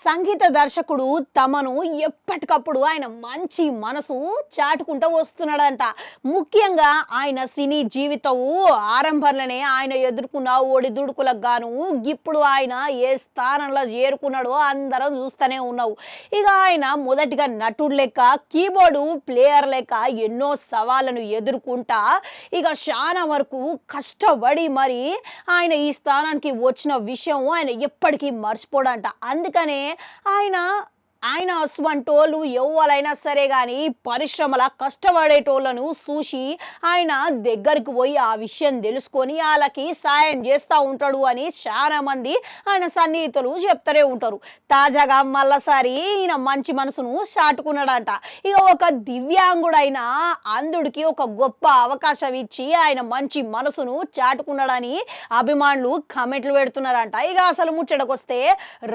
సంగీత దర్శకుడు తమను ఎప్పటికప్పుడు ఆయన మంచి మనసు చాటుకుంటూ వస్తున్నాడంట. ముఖ్యంగా ఆయన సినీ జీవితం ఆరంభంలోనే ఆయన ఎదుర్కొన్న ఒడిదుడుకులకు గాను ఇప్పుడు ఆయన ఏ స్థానంలో చేరుకున్నాడో అందరం చూస్తూనే ఉన్నావు. ఇక ఆయన మొదటిగా నటుడు లెక్క, కీబోర్డు ప్లేయర్ లెక్క ఎన్నో సవాళ్ళను ఎదుర్కొంటా ఇక చాలా వరకు కష్టపడి మరి ఆయన ఈ స్థానానికి వచ్చిన విషయం ఆయన ఎప్పటికీ మర్చిపోడంట. అందుకనే ఆయన ఆయన అస్వంటోళ్ళు ఎవ్వలైనా సరే కానీ పరిశ్రమల కష్టపడేటోళ్ళను చూసి ఆయన దగ్గరికి పోయి ఆ విషయం తెలుసుకొని వాళ్ళకి సాయం చేస్తూ ఉంటాడు అని చాలా మంది ఆయన సన్నిహితులు చెప్తూనే ఉంటారు. తాజాగా మళ్ళసారి ఈయన మంచి మనసును చాటుకున్నాడంట. ఇక ఒక దివ్యాంగుడైన అంధుడికి ఒక గొప్ప అవకాశం ఇచ్చి ఆయన మంచి మనసును చాటుకున్నాడని అభిమానులు కామెంట్లు పెడుతున్నారంట. ఇక అసలు ముచ్చటకొస్తే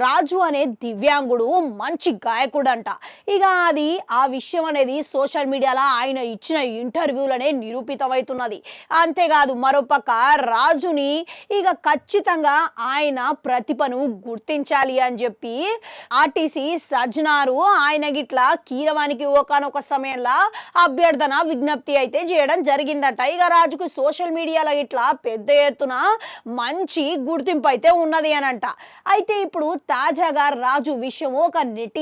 రాజు అనే దివ్యాంగుడు మంచి గాయకుడు అంట. ఇక అది ఆ విషయం అనేది సోషల్ మీడియాలో ఆయన ఇచ్చిన ఇంటర్వ్యూలనే నిరూపితమవుతున్నది. అంతేకాదు మరోపక్క రాజుని ఇక ఖచ్చితంగా ఆయన ప్రతిభను గుర్తించాలి అని చెప్పి ఆర్టీసీ సజ్జనారు ఆయన గిట్లా కీరవానికి ఒకనొక సమయంలో అభ్యర్థన విజ్ఞప్తి అయితే చేయడం జరిగిందట. ఇక రాజుకు సోషల్ మీడియాలో ఇట్లా పెద్ద ఎత్తున మంచి గుర్తింపు అయితే ఉన్నది అని అంట. అయితే ఇప్పుడు తాజాగా రాజు విషయం ఒక నెటిజను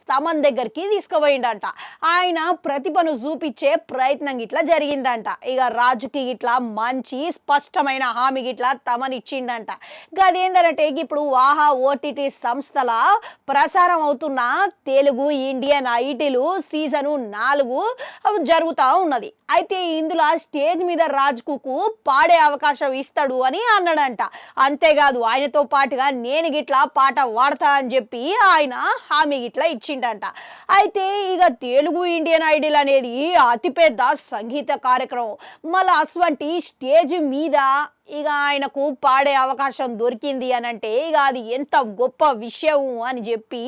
తమన్ దగ్గరికి తీసుకుపోయిండంట. ఆయన ప్రతిభను చూపించే ప్రయత్నం గిట్లా జరిగిందంట. ఇక రాజుకి ఇట్లా మంచి స్పష్టమైన హామీ గిట్లా తమన్ ఇచ్చిండంట. అదేంటంటే ఇప్పుడు వాహా ఓటీటీ సంస్థల ప్రసారం అవుతున్న తెలుగు ఇండియన్ ఐడీలు సీజను 4 జరుగుతూ ఉన్నది. అయితే ఇందులో స్టేజ్ మీద రాజుకు పాడే అవకాశం ఇస్తాడు అని అన్నాడంట. అంతేకాదు ఆయనతో పాటుగా నేను గిట్లా పాట వాడతా అని చెప్పి ఆయన హామీ గిట్లా ఇచ్చిండంట. అయితే ఇక తెలుగు ఇండియన్ ఐడల్ అనేది అతిపెద్ద సంగీత కార్యక్రమం. మళ్ళీ అటువంటి స్టేజ్ మీద ఇక ఆయనకు పాడే అవకాశం దొరికింది అని అంటే ఇక అది ఎంత గొప్ప విషయం అని చెప్పి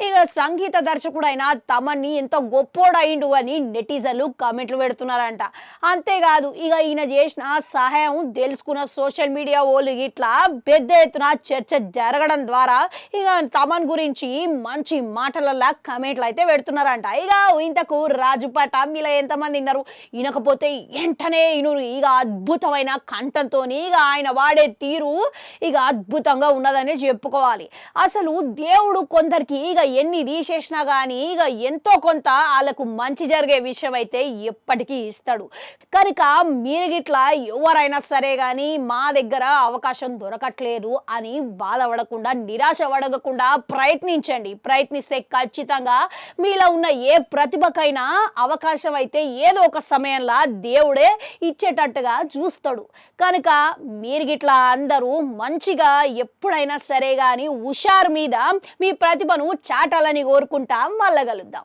ఇక సంగీత దర్శకుడైన తమన్ని ఎంత గొప్పోడైండు అని నెటిజన్లు కామెంట్లు పెడుతున్నారంట. అంతేకాదు ఇక ఈయన చేసిన సహాయం తెలుసుకున్న సోషల్ మీడియా వాళ్ళు ఇట్లా పెద్ద ఎత్తున చర్చ జరగడం ద్వారా ఇక తమన్ గురించి మంచి మాటలల్లా కామెంట్లు అయితే పెడుతున్నారంట. ఇక ఇంతకు రాజు పాట మీలో ఎంతమంది విన్నారు? వినకపోతే వెంటనే ఇనురు. ఇక అద్భుతమైన కంఠంతో ఇక ఆయన వాడే తీరు ఇక అద్భుతంగా ఉన్నదని చెప్పుకోవాలి. అసలు దేవుడు కొందరికి ఇక ఎన్ని తీసేసినా కానీ ఇక ఎంతో కొంత వాళ్ళకు మంచి జరిగే విషయం అయితే ఎప్పటికీ ఇస్తాడు. కనుక మీరు గిట్లా ఎవరైనా సరే కానీ మా దగ్గర అవకాశం దొరకట్లేదు అని బాధపడకుండా నిరాశ పడకుండా ప్రయత్నించండి. ప్రయత్నిస్తే ఖచ్చితంగా మీలో ఉన్న ఏ ప్రతిభకైనా అవకాశం అయితే ఏదో ఒక సమయంలో దేవుడే ఇచ్చేటట్టుగా చూస్తాడు. కనుక మీరు గిట్లా అందరూ మంచిగా ఎప్పుడైనా సరే కానీ హుషారు మీద మీ ప్రతిభను చాటాలని కోరుకుంటా. మళ్ళా కలుద్దాం.